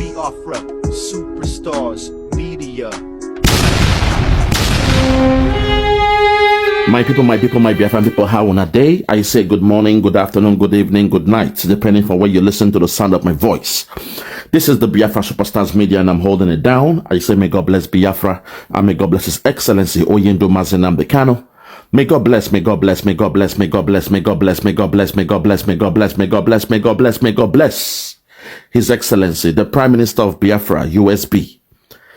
BIAFRAN, Superstars, Media. My people, my BIAFRAN people, how on a day? I say good morning, good afternoon, good evening, good night, depending on where you listen to the sound of my voice. This is the Biafra Superstars Media, and I'm holding it down. I say may God bless Biafra, and may God bless His Excellency Oyendo Mazenam Kano. May God bless, may God bless, may God bless, may God bless, may God bless, may God bless, may God bless, may God bless, may God bless, may God bless, may God bless His Excellency, the Prime Minister of Biafra, USB,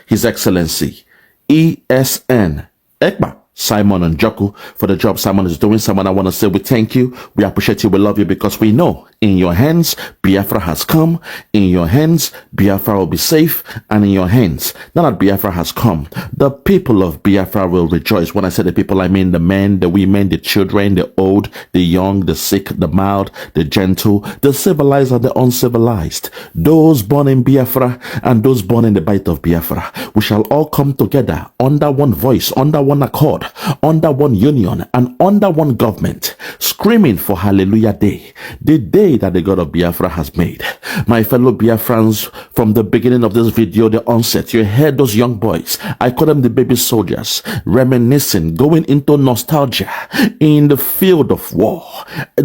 His Excellency, ESN, Ekpa, Simon and Joku, for the job Simon is doing. Simon, I want to say we thank you, we appreciate you, we love you, because we know in your hands, Biafra has come, in your hands, Biafra will be safe, and in your hands, now that Biafra has come, the people of Biafra will rejoice. When I say the people, I mean the men, the women, the children, the old, the young, the sick, the mild, the gentle, the civilized and the uncivilized, those born in Biafra and those born in the bite of Biafra. We shall all come together under one voice, under one accord, under one union, and under one government, screaming for Hallelujah Day, the day that the God of Biafra has made. My fellow Biafrans, from the beginning of this video, the onset, you heard those young boys, I call them the baby soldiers, reminiscing, going into nostalgia in the field of war,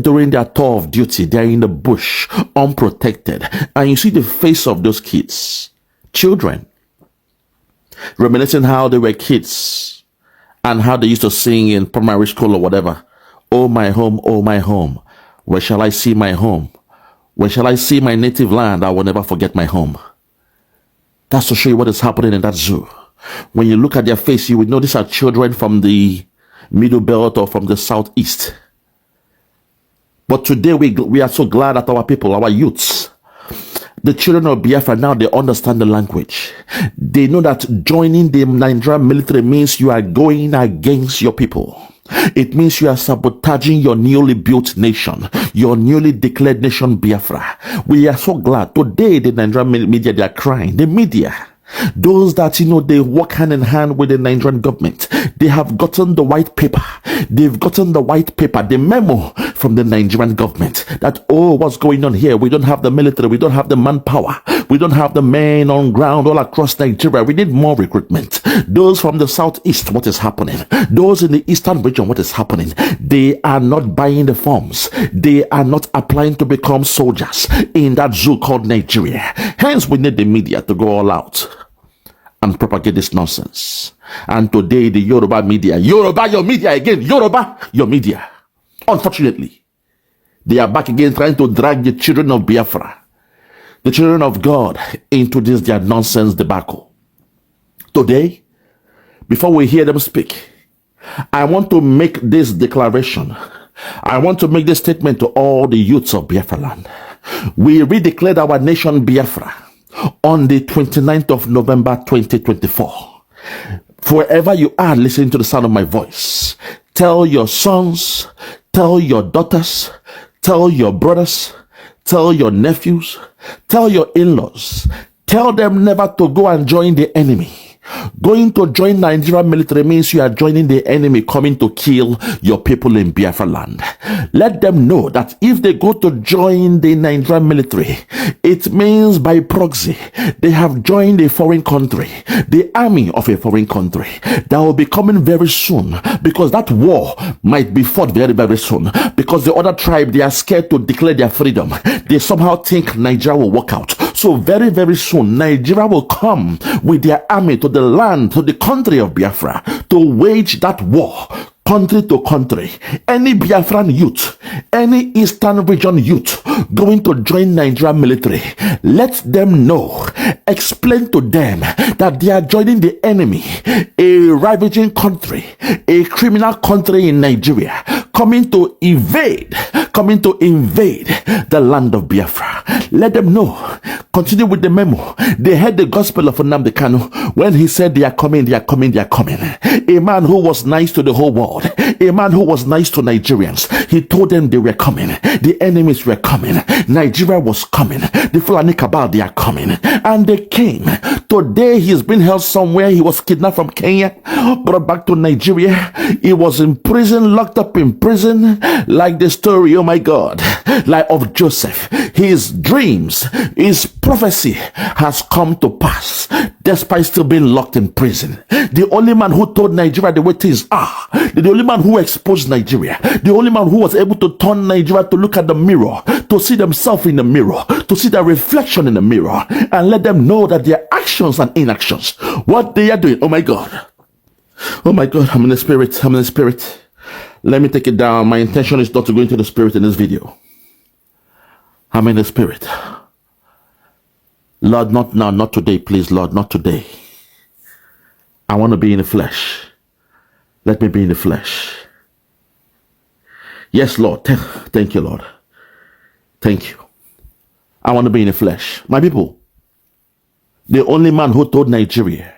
during their tour of duty. They're in the bush, unprotected, and you see the face of those kids, children, reminiscing how they were kids and how they used to sing in primary school or whatever. Oh my home, where shall I see my home? When shall I see my native land? I will never forget my home. That's to show you what is happening in that zoo. When you look at their face, you would know these are children from the middle belt or from the southeast. But today we are so glad that our people, our youths, the children of Biafra, now they understand the language. They know that joining the Nigerian military means you are going against your people. It means you are sabotaging your newly built nation, your newly declared nation, Biafra. We are so glad. Today, the Nigerian media, they are crying. The media, those that, they work hand in hand with the Nigerian government, they have gotten the white paper. They've gotten the white paper, the memo from the Nigerian government that, oh, what's going on here? We don't have the military. We don't have the manpower. We don't have the men on ground all across Nigeria. We need more recruitment. Those from the southeast, what is happening? Those in the eastern region, what is happening? They are not buying the forms. They are not applying to become soldiers in that zoo called Nigeria. Hence, we need the media to go all out and propagate this nonsense. And today, the Yoruba media, Yoruba, your media again, Yoruba, your media. Unfortunately, they are back again trying to drag the children of Biafra, the children of God, into this their nonsense debacle. Today, before we hear them speak, I want to make this declaration. I want to make this statement to all the youths of Biafra land. We redeclared our nation Biafra on the 29th of November 2024. Wherever you are listening to the sound of my voice, tell your sons, tell your daughters, tell your brothers, tell your nephews, tell your in-laws, tell them never to go and join the enemy. Going to join Nigerian military means you are joining the enemy coming to kill your people in Biafra land. Let them know that if they go to join the Nigerian military, it means by proxy they have joined a foreign country, the army of a foreign country that will be coming very soon, because that war might be fought very, very soon, because the other tribe, they are scared to declare their freedom. They somehow think Nigeria will work out. So very, very soon, Nigeria will come with their army to the land, to the country of Biafra, to wage that war, country to country. Any Biafran youth, any Eastern region youth going to join Nigerian military, let them know, explain to them that they are joining the enemy, a ravaging country, a criminal country in Nigeria, coming to invade the land of Biafra. Let them know. Continue with the memo. They heard the gospel of Nnamdi Kanu when he said they are coming, they are coming, they are coming. A man who was nice to the whole world, a man who was nice to Nigerians. He told them they were coming. The enemies were coming. Nigeria was coming. The Fulani Cabal, they are coming. And they came Today he's been held somewhere. He was kidnapped from Kenya, brought back to Nigeria. He was in prison, locked up in prison, like the story, oh my God, like of Joseph. His dreams, his prophecy has come to pass, despite still being locked in prison. The only man who told Nigeria the way things are, the only man who exposed Nigeria, the only man who was able to turn Nigeria to look at the mirror, to see themselves in the mirror, to see their reflection in the mirror, and let them know that their actions and inactions, what they are doing, oh my God, I'm in the spirit. Let me take it down. My intention is not to go into the spirit in this video. I'm in the spirit. Lord, not now, not today, please, Lord, not today. I want to be in the flesh. Let me be in the flesh. Yes, Lord. Thank you, Lord. Thank you. I want to be in the flesh. My people, the only man who told Nigeria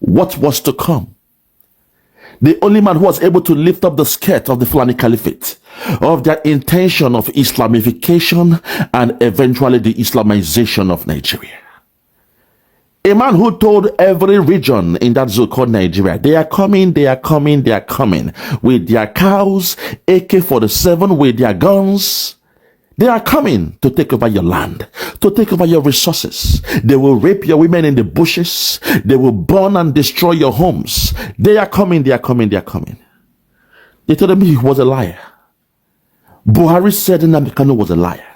what was to come, the only man who was able to lift up the skirt of the Fulani Caliphate, of their intention of Islamification and eventually the Islamization of Nigeria. A man who told every region in that zoo called Nigeria, they are coming with their cows, AK-47, with their guns. They are coming to take over your land, to take over your resources. They will rape your women in the bushes. They will burn and destroy your homes. They are coming. They told him he was a liar. Buhari said Nnamdi Kanu was a liar.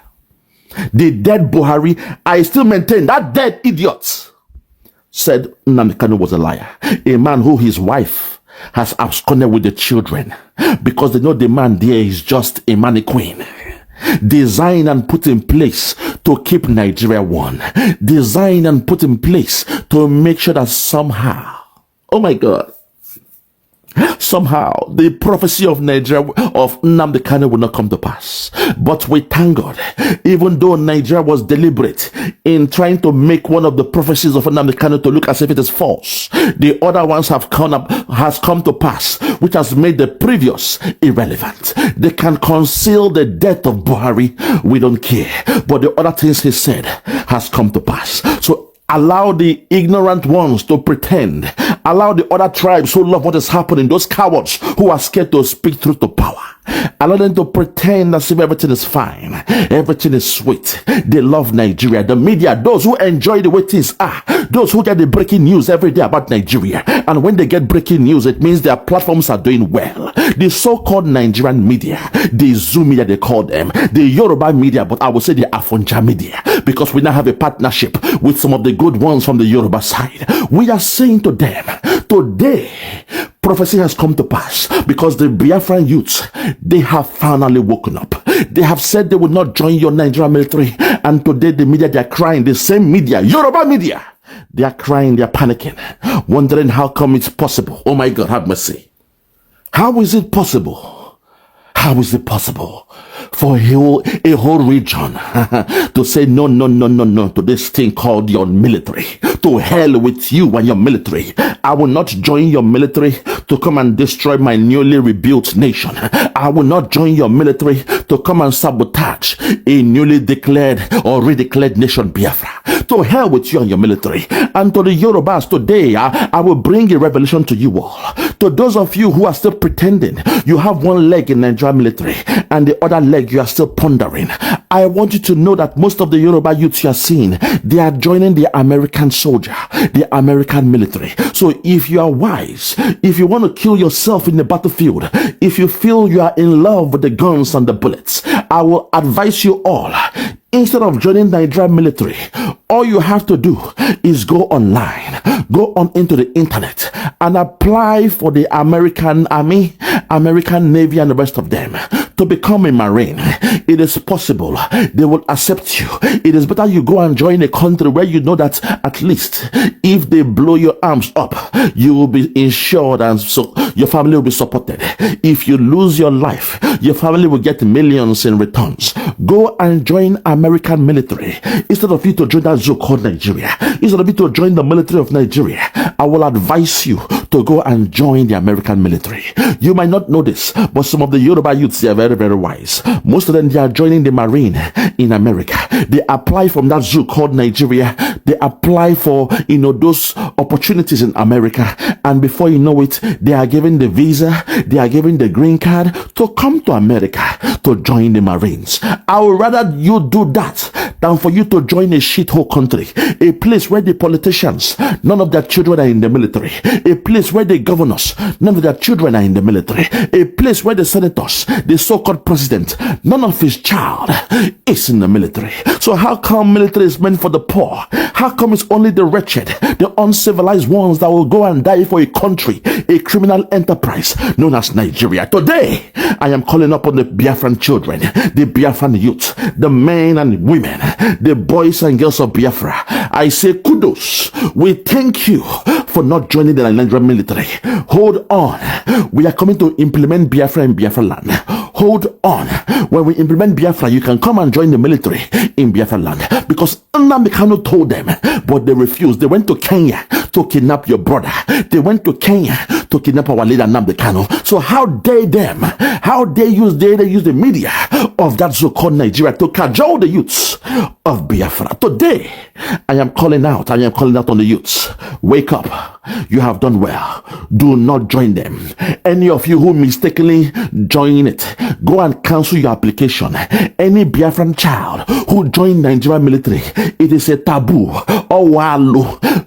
The dead Buhari, I still maintain that dead idiot said Nnamdi Kanu was a liar. A man who his wife has absconded with the children because they know the man there is just a mannequin. Designed and put in place to keep Nigeria one. Designed and put in place to make sure that somehow, oh my God, somehow the prophecy of Nigeria, of Nnamdi Kanu, will not come to pass. But we thank God, even though Nigeria was deliberate in trying to make one of the prophecies of Nnamdi Kanu to look as if it is false, the other ones has come to pass, which has made the previous irrelevant. They can conceal the death of Buhari, we don't care, but the other things he said has come to pass. So allow the ignorant ones to pretend. Allow the other tribes who love what is happening, those cowards who are scared to speak truth to power. Allow them to pretend as if everything is fine, everything is sweet. They love Nigeria. The media, those who enjoy the way things are, those who get the breaking news every day about Nigeria. And when they get breaking news, it means their platforms are doing well. The so-called Nigerian media, the Zoo media they call them, the Yoruba media, but I would say the Afonja media, because we now have a partnership with some of the good ones from the Yoruba side. We are saying to them, today, prophecy has come to pass because the Biafran youths, they have finally woken up. They have said they will not join your Nigerian military, and today the media, they are crying. The same media, Yoruba media, they are crying, they are panicking, wondering how come it's possible. Oh my God, have mercy. How is it possible? How is it possible for a whole region to say no to this thing called your military? To hell with you and your military. I will not join your military to come and destroy my newly rebuilt nation. I will not join your military to come and sabotage a newly declared or redeclared nation, Biafra. To hell with you and your military. And to the Yorubas today, I will bring a revelation to you all. To those of you who are still pretending you have one leg in Nigerian military and the other leg you are still pondering, I want you to know that most of the Yoruba youths you are seeing, they are joining the American soldier, the American military. So if you are wise, if you want to kill yourself in the battlefield, if you feel you are in love with the guns and the bullets, I will advise you all, instead of joining the Nigerian military, all you have to do is go online, go on into the internet and apply for the American Army, American Navy and the rest of them to become a Marine. It is possible. They will accept you. It is better you go and join a country where you know that at least if they blow your arms up, you will be insured and so your family will be supported. If you lose your life, your family will get millions in returns. Go and join American military instead of you to join that zoo called Nigeria. Instead of you to join the military of Nigeria, I will advise you to go and join the American military. You might not know this, but some of the Yoruba youths, they are very, very wise. Most of them, they are joining the Marine in America. They apply from that zoo called Nigeria they apply for, those opportunities in America. And before you know it, they are given the visa, they are given the green card to come to America to join the Marines. I would rather you do that than for you to join a shithole country, a place where the politicians, none of their children are in the military, a place where the governors, none of their children are in the military, a place where the senators, the so-called president, none of his child is in the military. So how come military is meant for the poor? How come it's only the wretched, the uncivilized ones that will go and die for a country, a criminal enterprise known as Nigeria? Today, I am calling upon the Biafran children, the Biafran youth, the men and women, the boys and girls of Biafra. I say kudos. We thank you for not joining the Nigerian military. Hold on. We are coming to implement Biafra in Biafra land. Hold on. When we implement Biafra, you can come and join the military in Biafra land. Because Nnamdi Kanu told them, but they refused. They went to Kenya to kidnap your brother. They went to Kenya to kidnap our leader Nnamdi Kanu. So how dare them? How dare they use the media of that so-called Nigeria to cajole the youths of Biafra? Today, I am calling out on the youths. Wake up. You have done well. Do not join them. Any of you who mistakenly join it, go and cancel your application. Any Biafran child who joined Nigerian military, it is a taboo.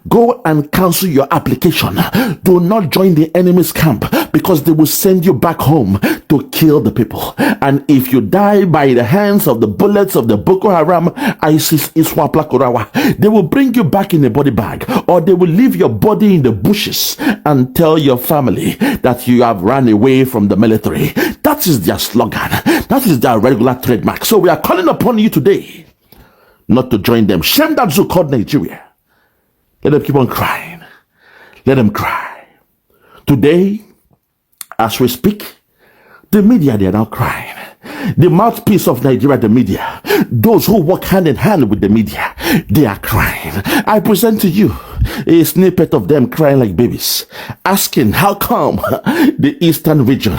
Go and cancel your application. Do not join the enemy's camp, because they will send you back home to kill the people. And if you die by the hands of the bullets of the Boko Haram, ISIS, Iswapla Korawa, they will bring you back in a body bag, or they will leave your body in the bushes and tell your family that you have run away from the military. That is their slogan. That is their regular trademark. So we are calling upon you today not to join them. Shame that so-called Nigeria. Let them keep on crying. Let them cry. Today, as we speak, the media, they are now crying. The mouthpiece of Nigeria, the media, those who work hand in hand with the media, they are crying. I present to you a snippet of them crying like babies, asking how come the eastern region,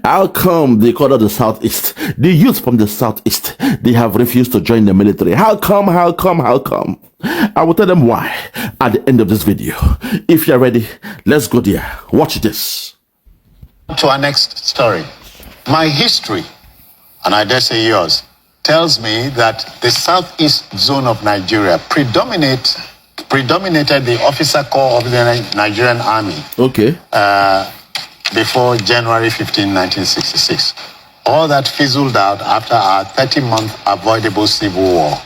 how come they call it the southeast, the youth from the southeast, they have refused to join the military. How come? I will tell them why at the end of this video. If you're ready, let's go there. Watch this. To our next story. My history, and I dare say yours, tells me that the southeast zone of Nigeria predominated the officer corps of the Nigerian army. Okay. Before January 15, 1966. All that fizzled out after our 30-month avoidable civil war.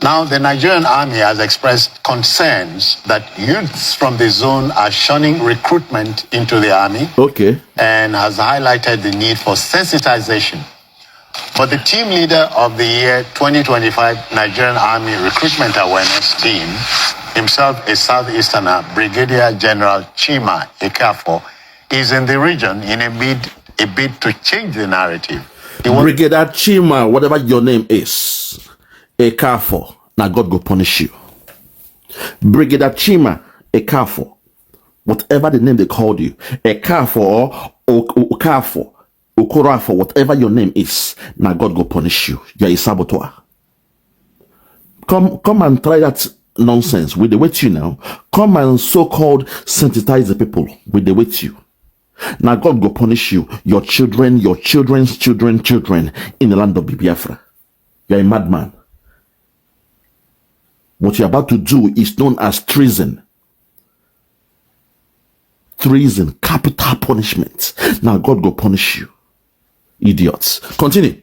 Now, the Nigerian army has expressed concerns that youths from the zone are shunning recruitment into the army. Okay. And has highlighted the need for sensitization. For the team leader of the year 2025 Nigerian Army Recruitment Awareness Team, himself a Southeasterner, Brigadier General Chima Ekpa, is in the region in a bid to change the narrative. Brigadier Chima, whatever your name is, Ekpa, now God go punish you. Brigadier Chima Ekpa, whatever the name they called you, Ekpa or Okafo, Okorafo, whatever your name is, now God go punish you. You're a saboteur. Come and try that nonsense with the with you now. Come and so-called sensitize the people with the with you. Now God go punish you, your children, your children's children in the land of Biafra. You're a madman. What you're about to do is known as treason. Treason, capital punishment. Now God go punish you. Idiots. Continue.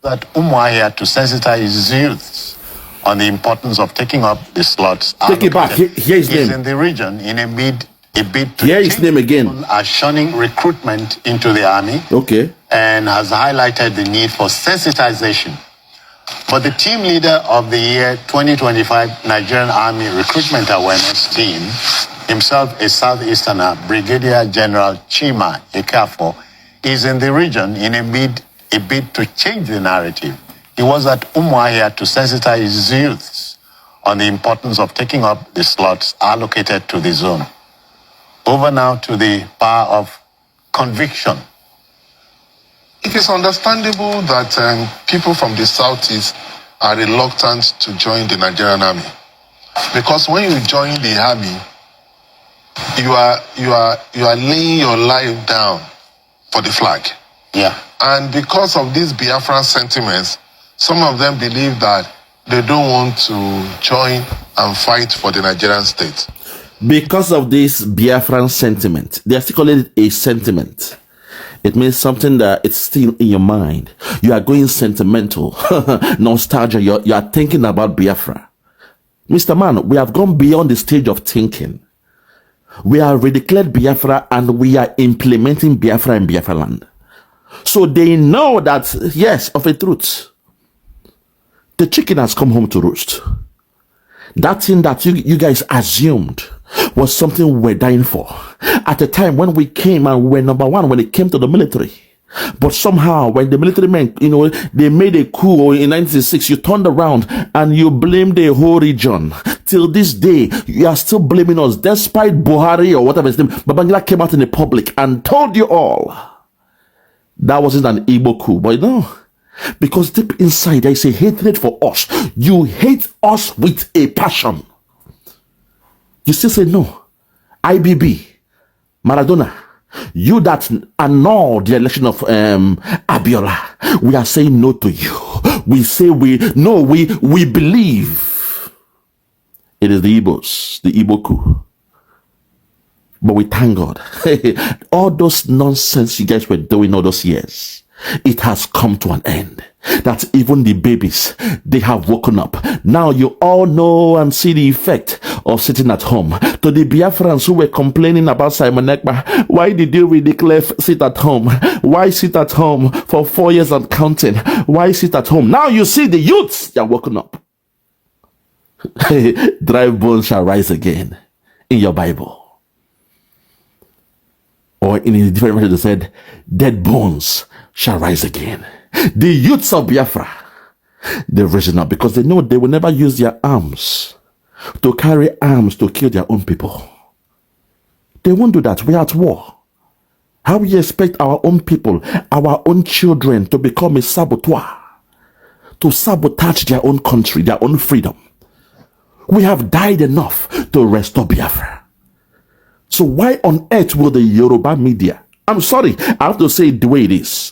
That Umuahia to sensitize youths on the importance of taking up the slots. Take it back. Here his name. Is in the region in a bid to hear his name again. Are shunning recruitment into the army. Okay. And has highlighted the need for sensitization. For the team leader of the year 2025 Nigerian Army Recruitment Awareness Team, himself a Southeasterner, Brigadier General Chima Ekpa, is in the region in a bid to change the narrative. He was at Umuahia to sensitize youths on the importance of taking up the slots allocated to the zone. Over now to the power of conviction. It is understandable that people from the southeast are reluctant to join the Nigerian army. Because when you join the army, you are laying your life down for the flag. Yeah. And because of these Biafran sentiments, some of them believe that they don't want to join and fight for the Nigerian state. Because of this Biafran sentiment, they are still calling it a sentiment. It means something that it's still in your mind. You are going sentimental, nostalgia. You are thinking about Biafra. Mr. Man, we have gone beyond the stage of thinking. We have redeclared Biafra and we are implementing Biafra in Biafra land. So they know that, yes, of a truth, the chicken has come home to roost. That thing that you guys assumed was something we're dying for. At a time when we came and we were number one when it came to the military. But somehow, when the military men, they made a coup in 1996, you turned around and you blamed the whole region. Till this day, you are still blaming us, despite Buhari or whatever his name. Babangida came out in the public and told you all that wasn't an Igbo coup. But no, because deep inside there is a hatred for us. You hate us with a passion. You still say no. IBB, Maradona, you that annulled the election of Abiola, we are saying no to you. We say we believe it is the Igbos, the Igbo coup. But we thank God. All those nonsense you guys were doing all those years, it has come to an end. That even the babies, they have woken up. Now you all know and see the effect of sitting at home. To the Biafrans who were complaining about Simon Ekpa, why did you redeclare sit at home? Why sit at home for 4 years and counting? Why sit at home? Now you see the youths, they are woken up. Dry bones shall rise again in your Bible. Or in a different version, they said, dead bones shall rise again. The youths of Biafra, they've risen up because they know they will never use their arms to carry arms to kill their own people. They won't do that. We are at war. How we expect our own people, our own children to become a saboteur, to sabotage their own country, their own freedom. We have died enough to restore Biafra. So why on earth will the Yoruba media, I'm sorry, I have to say it the way it is,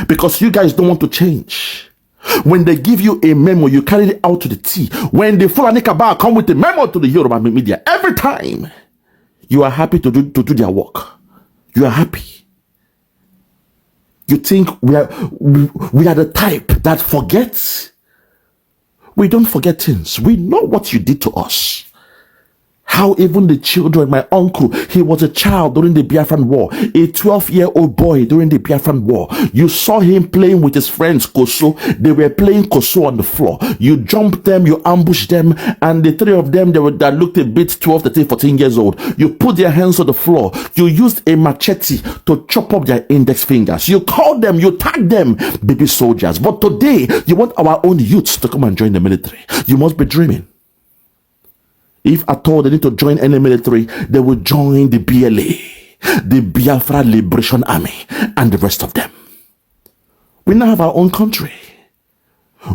because you guys don't want to change. When they give you a memo, you carry it out to the T. When the Fulani Cabal come with a memo to the Yoruba media, every time you are happy to do their work. You are happy. You think we are the type that forgets. We don't forget things. We know what you did to us. How even the children, my uncle, he was a child during the Biafran War, a 12-year-old boy during the Biafran War. You saw him playing with his friends, Koso. They were playing Koso on the floor. You jumped them, you ambushed them, and the three of them that looked a bit 12, 13, 14 years old. You put their hands on the floor. You used a machete to chop up their index fingers. You called them, you tagged them, baby soldiers. But today, you want our own youths to come and join the military. You must be dreaming. If at all they need to join any military, they will join the BLA, the Biafra Liberation Army, and the rest of them. We now have our own country.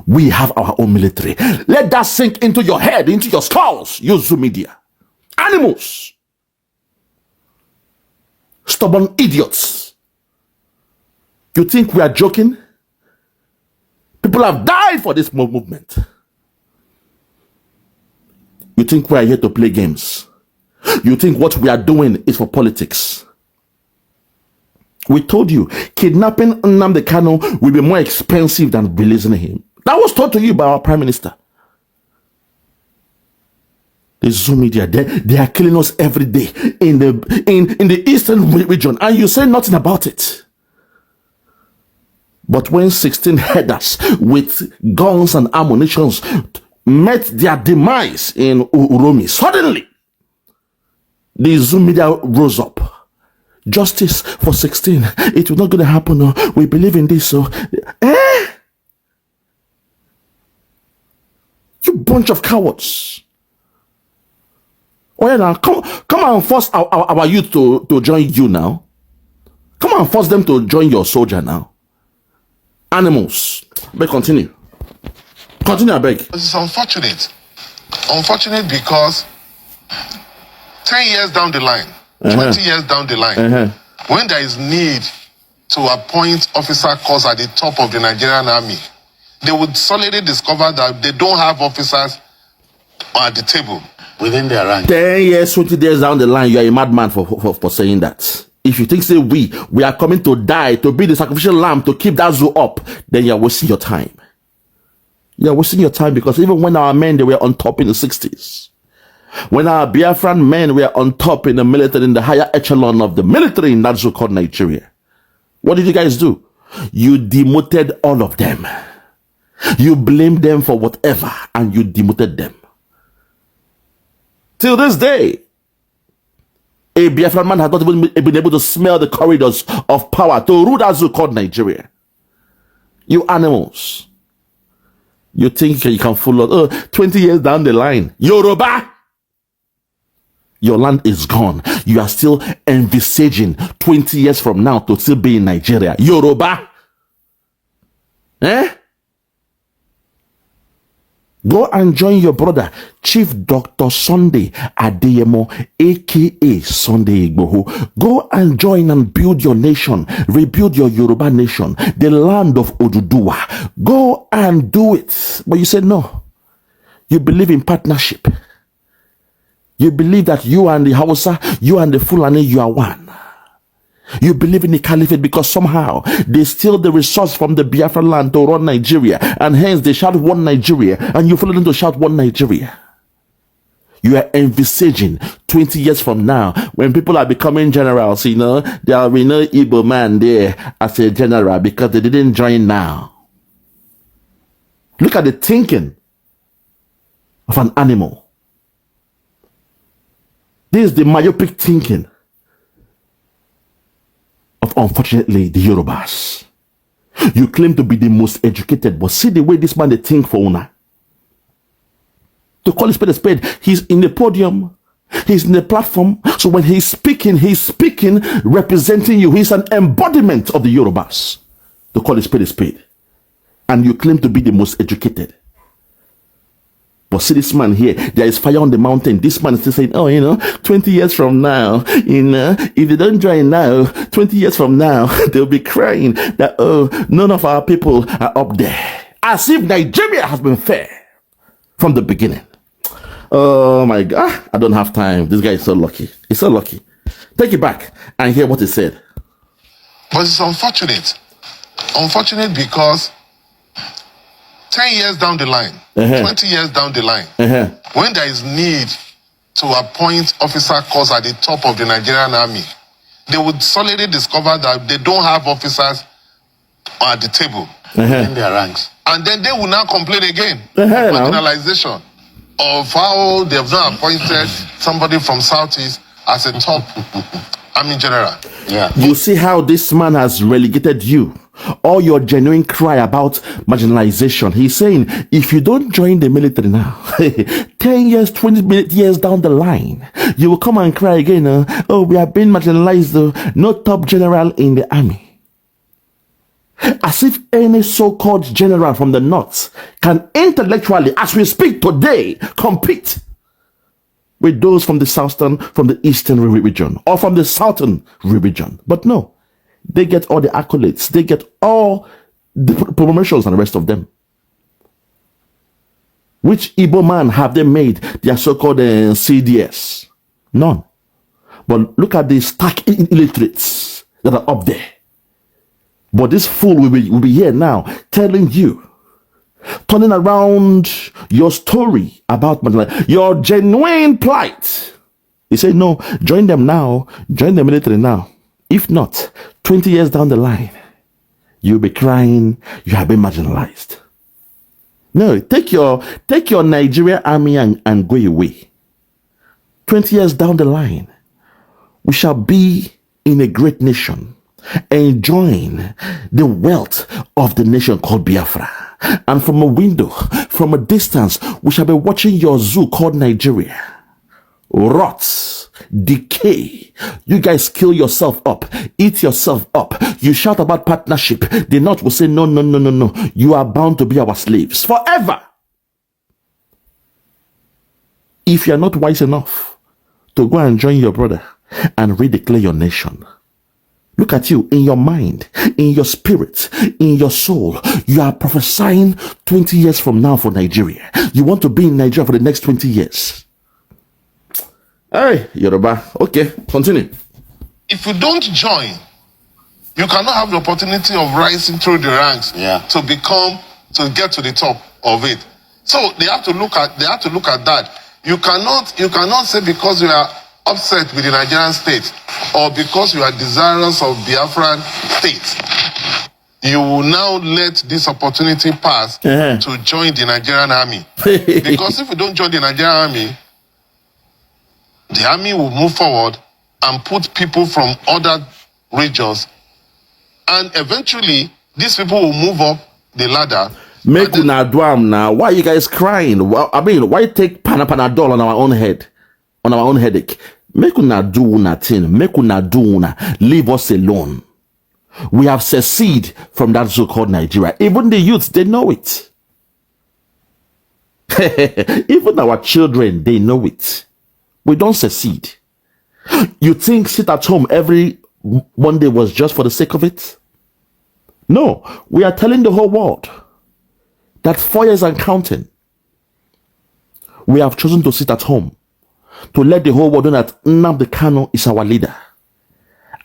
We have our own military. Let that sink into your head, into your skulls, you Zoom media. Animals. Stubborn idiots. You think we are joking? People have died for this movement. You think we are here to play games? You think what we are doing is for politics? We told you, kidnapping Nnamdi Kanu will be more expensive than releasing him. That was told to you by our Prime Minister. The Zoom media, they are killing us every day in the eastern region, and you say nothing about it. But when 16 headers with guns and ammunitions met their demise in Uromi, suddenly the Zoom media rose up. Justice for 16. It was not going to happen. No. We believe in this. So, you bunch of cowards. Oh yeah, now come and force our youth to join you now. Come and force them to join your soldier now. Animals. But continue. Continue, I beg. It's unfortunate. Unfortunate because 10 years down the line, 20 years down the line, when there is need to appoint officer corps at the top of the Nigerian army, they would solidly discover that they don't have officers at the table within their ranks. 10 years, 20 years down the line, you are a madman for saying that. If you think, say, we are coming to die, to be the sacrificial lamb, to keep that zoo up, then you are wasting your time. You are wasting your time, because even when our men, they were on top in the 60s, when our BIAFRAN men were on top in the military, in the higher echelon of the military in that zoo called Nigeria, what did you guys do? You demoted all of them. You blamed them for whatever, and you demoted them. Till this day, a BIAFRAN man has not even been able to smell the corridors of power to rule that zoo called Nigeria. You animals. You think you can fool us? 20 years down the line, Yoruba, your land is gone. You are still envisaging 20 years from now to still be in Nigeria. Yoruba. Go and join your brother, Chief Dr. Sunday Adeyemo, aka Sunday Igboho. Go and join and build your nation, rebuild your Yoruba nation, the land of Oduduwa. Go and do it. But you said no. You believe in partnership. You believe that you and the Hausa, you and the Fulani, you are one. You believe in the caliphate because somehow they steal the resource from the Biafra land to run Nigeria, and hence they shout one Nigeria, and you follow them to shout one Nigeria. You are envisaging 20 years from now, when people are becoming generals, you know, there will be no Igbo man there as a general because they didn't join now. Look at the thinking of an animal. This is the myopic thinking of, unfortunately, the Yorubas. You claim to be the most educated, but see the way this man they think for una. To call a spade, he's in the podium, he's in the platform, so when he's speaking representing you. He's an embodiment of the Yorubas. To call a spade. And you claim to be the most educated. But see this man here, there is fire on the mountain. This man is still saying, oh, 20 years from now, if they don't join now, 20 years from now, they'll be crying that, oh, none of our people are up there. As if Nigeria has been fair from the beginning. Oh my God, I don't have time. This guy is so lucky. He's so lucky. Take it back and hear what he said. But it's unfortunate. Unfortunate because 10 years down the line, 20 years down the line, when there is need to appoint officer corps at the top of the Nigerian army, they would solidly discover that they don't have officers at the table in their ranks. And then they will now complain again of marginalization of how they have not appointed somebody from Southeast as a top army general. Yeah. You see how this man has relegated you. All your genuine cry about marginalization. He's saying, if you don't join the military now, 10 years, 20 years down the line, you will come and cry again. Oh, we are being marginalized. No top general in the army. As if any so-called general from the north can intellectually, as we speak today, compete with those from the southern, from the eastern region, or from the southern region. But no. They get all the accolades. They get all the promotions and the rest of them. Which Igbo man have they made their so-called CDS? None. But look at the stark illiterates that are up there. But this fool will be here now telling you, turning around your story about your genuine plight. He said, no, join them now. Join the military now. If not, 20 years down the line, you'll be crying, you have been marginalized. No, take your Nigerian army and go away. 20 years down the line, we shall be in a great nation, enjoying the wealth of the nation called Biafra. And from a window, from a distance, we shall be watching your zoo called Nigeria rot, decay. You guys kill yourself up, eat yourself up. You shout about partnership. The North will say, no. You are bound to be our slaves forever. if you're not wise enough to go and join your brother and redeclare your nation, look at you in your mind, in your spirit, in your soul. You are prophesying 20 years from now for Nigeria. You want to be in Nigeria for the next 20 years. Hey, Yoruba. Okay, continue. If you don't join, you cannot have the opportunity of rising through the ranks to get to the top of it. So they have to look at that. You cannot say because you are upset with the Nigerian state or because you are desirous of Biafran state, you will now let this opportunity pass to join the Nigerian army. Because if you don't join the Nigerian army, the army will move forward and put people from other regions, and eventually these people will move up the ladder. Make una dwam now. Why are you guys crying? Well, I mean, why take panadol on our own head, on our own headache? Make una do una thing. Make una do una. Leave us alone. We have seceded from that so-called Nigeria. Even the youths, they know it. Even our children, they know it. We don't secede. You think sit at home every Monday was just for the sake of it? No, we are telling the whole world that 4 years and counting, we have chosen to sit at home to let the whole world know that Nnamdi Kanu is our leader.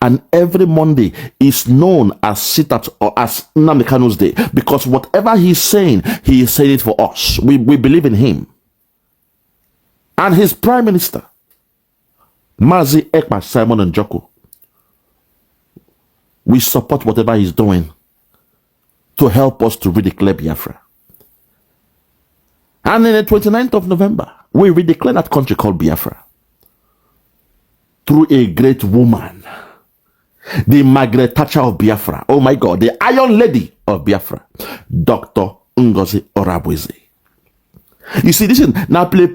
And every Monday is known as sit at or as Nnamdi Kanu's day, because whatever he's saying, he is saying it for us. We believe in him. And his prime minister, Mazi Ekpa Simon and Joko, we support whatever he's doing to help us to redeclare Biafra. And on the 29th of November, we redeclare that country called Biafra through a great woman, the Margaret Thatcher of Biafra. Oh my God, the Iron Lady of Biafra, Dr. Ngozi Orabueze. You see, this is now play.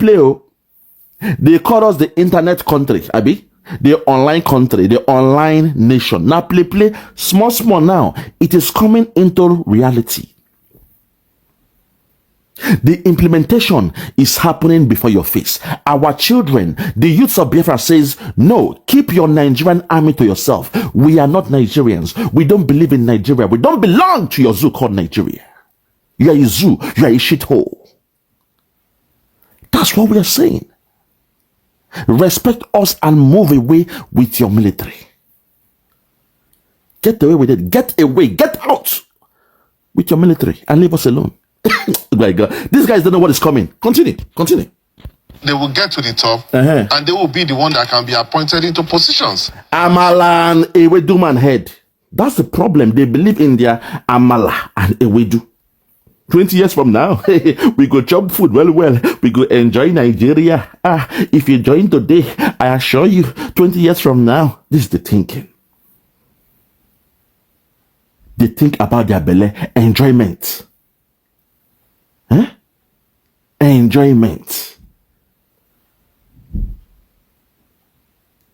They call us the internet country, Abi, the online country, the online nation. Now play, small now. It is coming into reality. The implementation is happening before your face. Our children, the youths of Biafra says, no, keep your Nigerian army to yourself. We are not Nigerians. We don't believe in Nigeria. We don't belong to your zoo called Nigeria. You are a zoo. You are a shithole. That's what we are saying. Respect us and move away with your military. Get away with it. Get away. Get out with your military and leave us alone. My God. These guys don't know what is coming. Continue. They will get to the top and they will be the one that can be appointed into positions. Amala and Ewedu man head. That's the problem. They believe in their Amala and Ewedu. 20 years from now, we go chop food well. We go enjoy Nigeria. If you join today, I assure you, 20 years from now, this is the thinking. They think about their belly. Enjoyment. Enjoyment.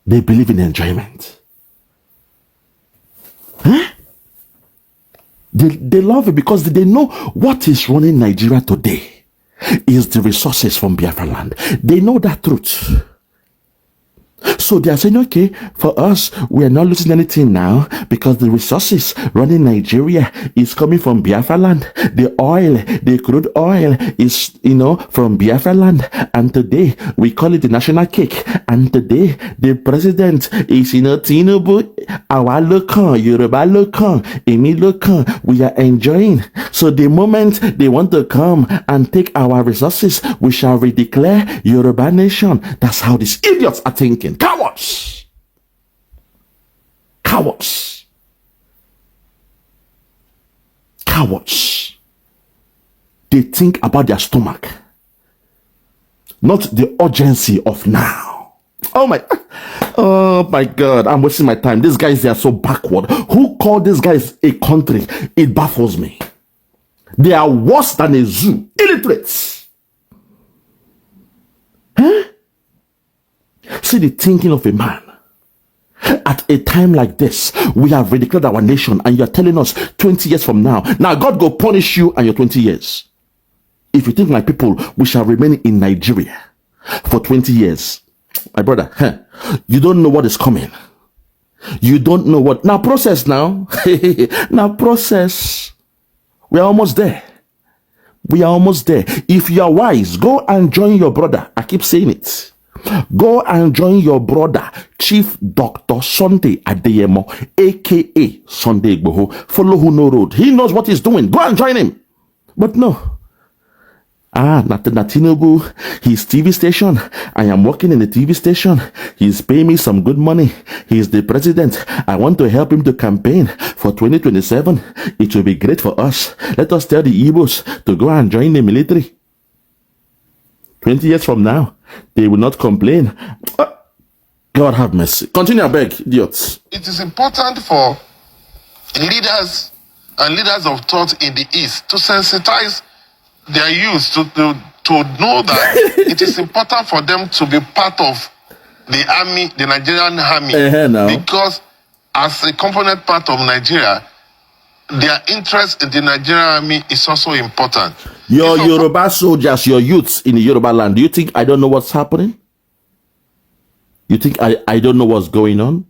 They believe in enjoyment. They love it because they know what is running Nigeria today is the resources from Biafra land. They know that truth. So they are saying, okay, for us, we are not losing anything now because the resources running Nigeria is coming from Biafra land. The oil, the crude oil is, from Biafra land. And today, we call it the national cake. And today, the president is, Tinubu, our local, Yoruba local, Emi local. We are enjoying. So the moment they want to come and take our resources, we shall redeclare Yoruba nation. That's how these idiots are thinking. Cowards. They think about their stomach, not the urgency of now. Oh my God, I'm wasting my time. These guys, they are so backward. Who called these guys a country? It baffles me. They are worse than a zoo. Illiterates. See the thinking of a man. At a time like this, we have redeclared our nation, and you're telling us 20 years from now, God go punish you and your 20 years. If you think like people, we shall remain in Nigeria. for 20 years. My brother, you don't know what is coming. You don't know what. Now process now. Now process. We are almost there. We are almost there. If you are wise, go and join your brother. I keep saying it. Go and join your brother, Chief Dr. Sunday Adeyemo, aka Sunday Igboho. Follow who no road. He knows what he's doing. Go and join him. But no. Natinobu, his TV station. I am working in the TV station. He's paying me some good money. He's the president. I want to help him to campaign for 2027. It will be great for us. Let us tell the Igbos to go and join the military. 20 years from now, they will not complain. God have mercy. Continue, I beg, idiots. It is important for leaders and leaders of thought in the East to sensitize their youth to know that it is important for them to be part of the army, the Nigerian army, because as a component part of Nigeria, their interest in the Nigerian army is also important. Your Yoruba soldiers, your youths in the Yoruba land, do you think I don't know what's happening? You think I don't know what's going on?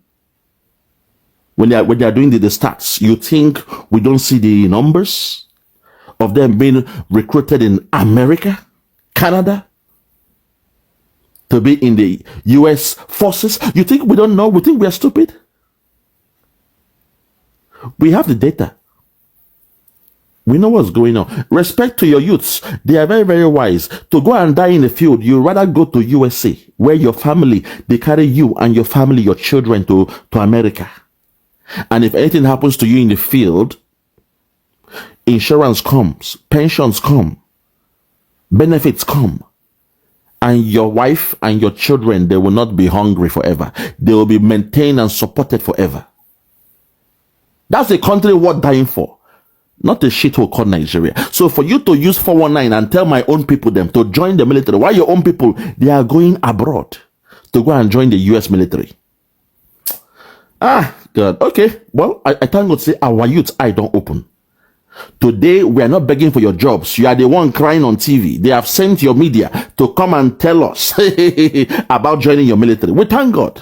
When they are doing the stats, you think we don't see the numbers of them being recruited in America, Canada, to be in the US forces? You think we don't know? We think we are stupid? We have the data. We know what's going on. Respect to your youths. They are very, very wise. To go and die in the field, you rather go to USA, where your family, they carry you and your family, your children to America. And if anything happens to you in the field, insurance comes, pensions come, benefits come, and your wife and your children, they will not be hungry forever. They will be maintained and supported forever. That's a country worth dying for, not a shithole called Nigeria. So for you to use 419 and tell my own people them to join the military, while your own people, they are going abroad to go and join the US military. God. Okay. Well, I thank God say our youth eye don't open. Today, we are not begging for your jobs. You are the one crying on TV. They have sent your media to come and tell us about joining your military. We thank God.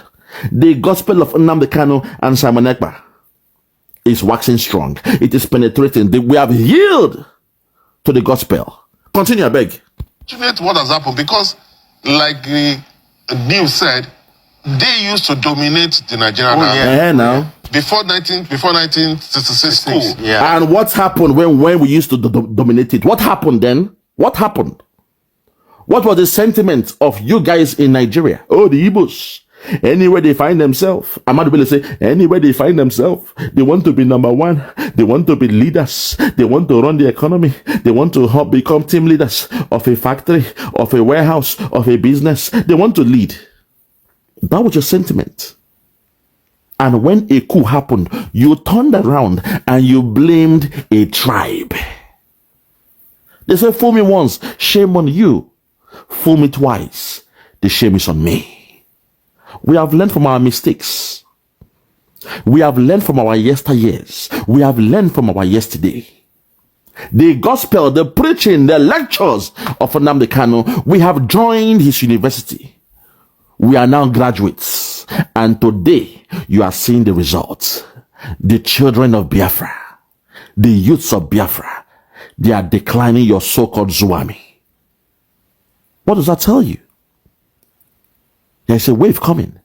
The gospel of Nnamdi Kanu and Simon Ekpa is waxing strong. It is penetrating. We have yielded to the gospel. Continue, I beg. What has happened? Because, like the news said, they used to dominate the Nigerian army. Yeah, now. Before 1966 school. Yeah. And what happened when we used to dominate it? What happened then? What happened? What was the sentiment of you guys in Nigeria? Oh, the Igbos. Anywhere they find themselves, Ahmadu Bello say, anywhere they find themselves, they want to be number one. They want to be leaders. They want to run the economy. They want to become team leaders of a factory, of a warehouse, of a business. They want to lead. That was your sentiment. And when a coup happened, you turned around and you blamed a tribe. They said, fool me once, shame on you. Fool me twice, the shame is on me. We have learned from our mistakes. We have learned from our yesteryears. We have learned from our yesterday. The gospel, the preaching, the lectures of Nnamdi Kanu, we have joined his university. We are now graduates. And today, you are seeing the results. The children of Biafra, the youths of Biafra, they are declining your so-called Zuami. What does that tell you? There's a wave coming.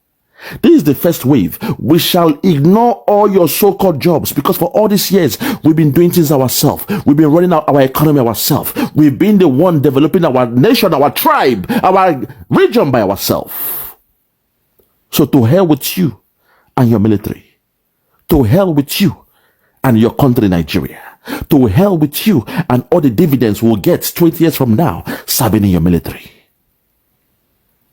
This is the first wave. We shall ignore all your so-called jobs, because for all these years, we've been doing things ourselves. We've been running our economy ourselves. We've been the one developing our nation, our tribe, our region by ourselves. So to hell with you and your military. To hell with you and your country, Nigeria. To hell with you and all the dividends we'll get 20 years from now serving in your military.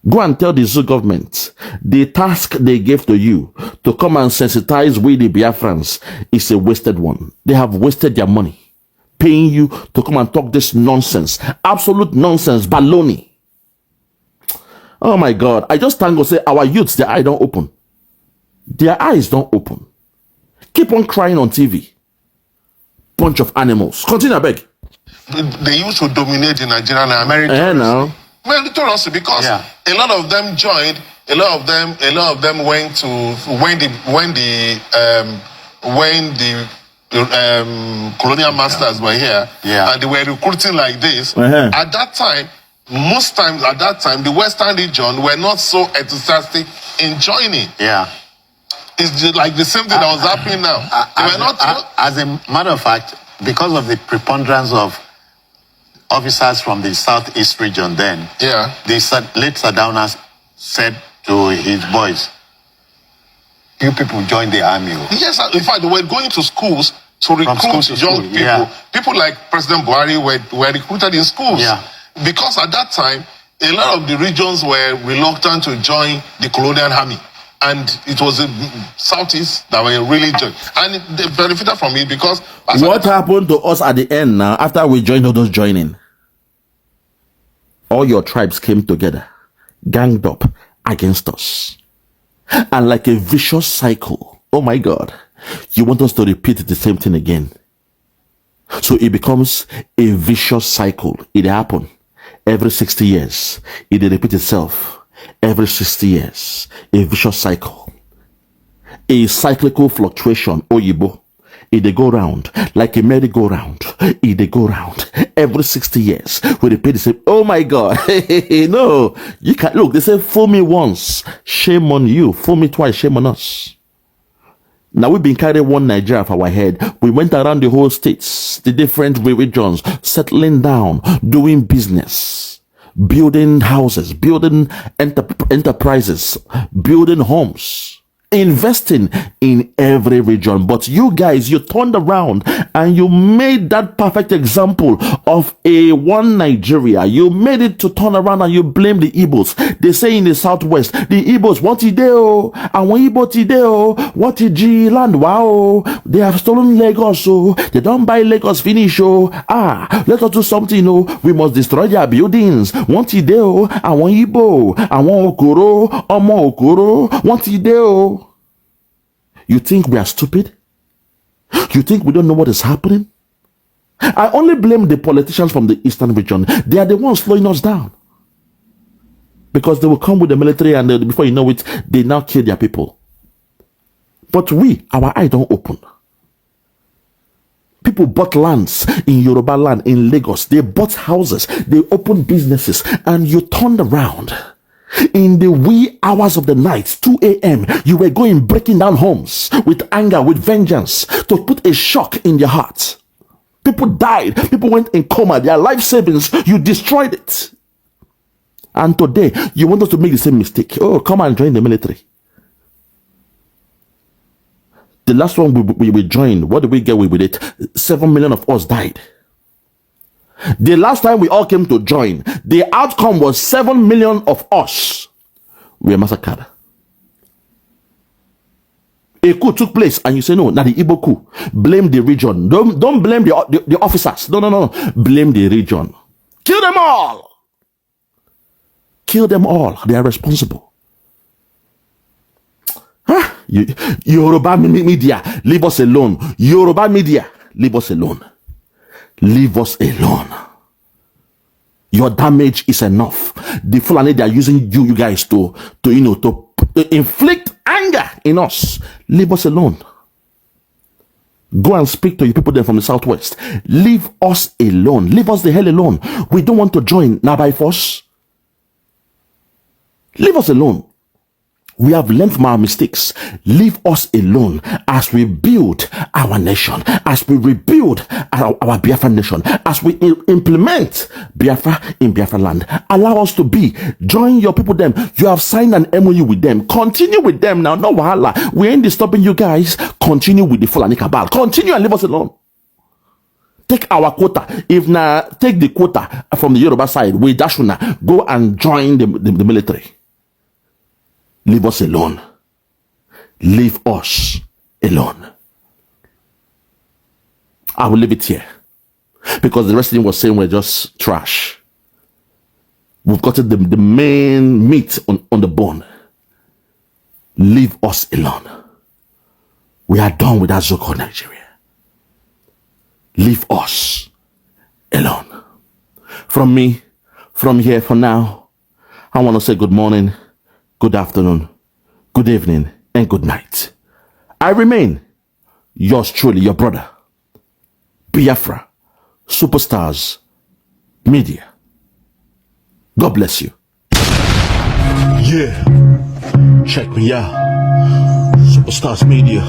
Go and tell the Zoo government the task they gave to you to come and sensitize we the Biafrans is a wasted one. They have wasted their money paying you to come and talk this nonsense. Absolute nonsense, baloney. Oh my God. I just thank God say our youths, their eyes don't open. Their eyes don't open. Keep on crying on TV. Bunch of animals. Continue, I beg. They used to dominate the Nigerian and American. Now. meritoriously, because a lot of them joined. A lot of them went to when the colonial masters were here, and they were recruiting like this. At that time, most times at that time, the Western region were not so enthusiastic in joining. It's just like the same thing that was happening now. As a matter of fact, because of the preponderance of officers from the southeast region then, the late Sardaunas said to his boys, you people join the army. Yes, in fact, they were going to schools to recruit young people. People like President Buhari were recruited in schools. Because at that time, a lot of the regions were reluctant to join the colonial army. And it was the Southeast that were really joined. And they benefited from it because... What happened to us at the end now, after we joined all those joining? All your tribes came together, ganged up against us. And like a vicious cycle, oh my God, you want us to repeat the same thing again. So it becomes a vicious cycle. It happens every 60 years. It repeats itself every 60 years. A vicious cycle. A cyclical fluctuation, Oyibo. They go round like a merry-go-round. They go round every 60 years. We repeat the same. Oh my God. No, you can't. Look, they say, fool me once, shame on you. Fool me twice, shame on us. Now we've been carrying one Nigeria for our head. We went around the whole states, the different regions, settling down, doing business, building houses, building enterprises, building homes, investing in every region. But you guys, you turned around and you made that perfect example of a one Nigeria. You made it to turn around and you blame the Igbos. They say in the Southwest, the Igbos, what ideo, and when Igbo tideo, what iji land, wow, they have stolen Lagos, so they don't buy Lagos finish, oh, let us do something, oh, we must destroy their buildings. What ideo, and when Igbo, and when Okoro, Omo Okoro, what ideo. You think we are stupid? You think we don't know what is happening? I only blame the politicians from the eastern region. They are the ones slowing us down. Because they will come with the military and before you know it, they now kill their people. But we, our eye don't open. People bought lands in Yoruba land, in Lagos. They bought houses. They opened businesses. And you turned around. In the wee hours of the night, 2 a.m., you were breaking down homes with anger, with vengeance, to put a shock in their heart. People died. People went in coma. Their life savings, you destroyed it. And today, you want us to make the same mistake. Oh, come and join the military. The last one we joined, what did we get with it? 7 million of us died. The last time we all came to join, the outcome was 7 million of us were massacred. A coup took place and you say, no, not the Igbo coup. Blame the region. Don't blame the officers. No. Blame the region. Kill them all. Kill them all. They are responsible. Yoruba media, leave us alone. Yoruba media, leave us alone. Leave us alone. Your damage is enough. The Fulani, they are using you guys to inflict anger in us. Leave us alone. Go and speak to your people there from the Southwest. Leave us alone. Leave us the hell alone. We don't want to join now by force. Leave us alone. We have learned from our mistakes. Leave us alone as we build our nation, as we rebuild our Biafran nation, as we implement Biafra in Biafra land. Allow us to be. Join your people them. You have signed an MOU with them. Continue with them now. No wahala. We ain't disturbing you guys. Continue with the Fulani cabal. Continue and leave us alone. Take our quota. If take the quota from the Yoruba side, we dashuna go and join the military. Leave us alone. Leave us alone. I will leave it here. Because the rest of them was saying we're just trash. We've got the main meat on the bone. Leave us alone. We are done with that so-called Nigeria. Leave us alone. From me, From here for now, I want to say good morning, good afternoon, good evening, and good night. I remain yours truly, your brother, Biafra, Superstars Media. God bless you. Yeah, check me out. Superstars Media.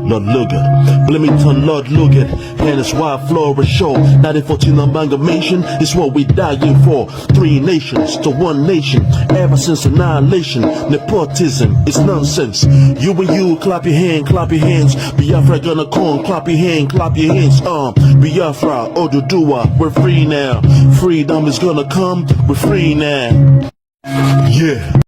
Lord Luggett, Bloomington, Lord Luggett, and it's wild flora show. 1914 amalgamation is what we dying for. 3 nations to 1 nation, ever since annihilation. Nepotism is nonsense. You and you, clap your hands. Biafra gonna come, clap your hands. Biafra, Oduduwa, we're free now. Freedom is gonna come, we're free now. Yeah.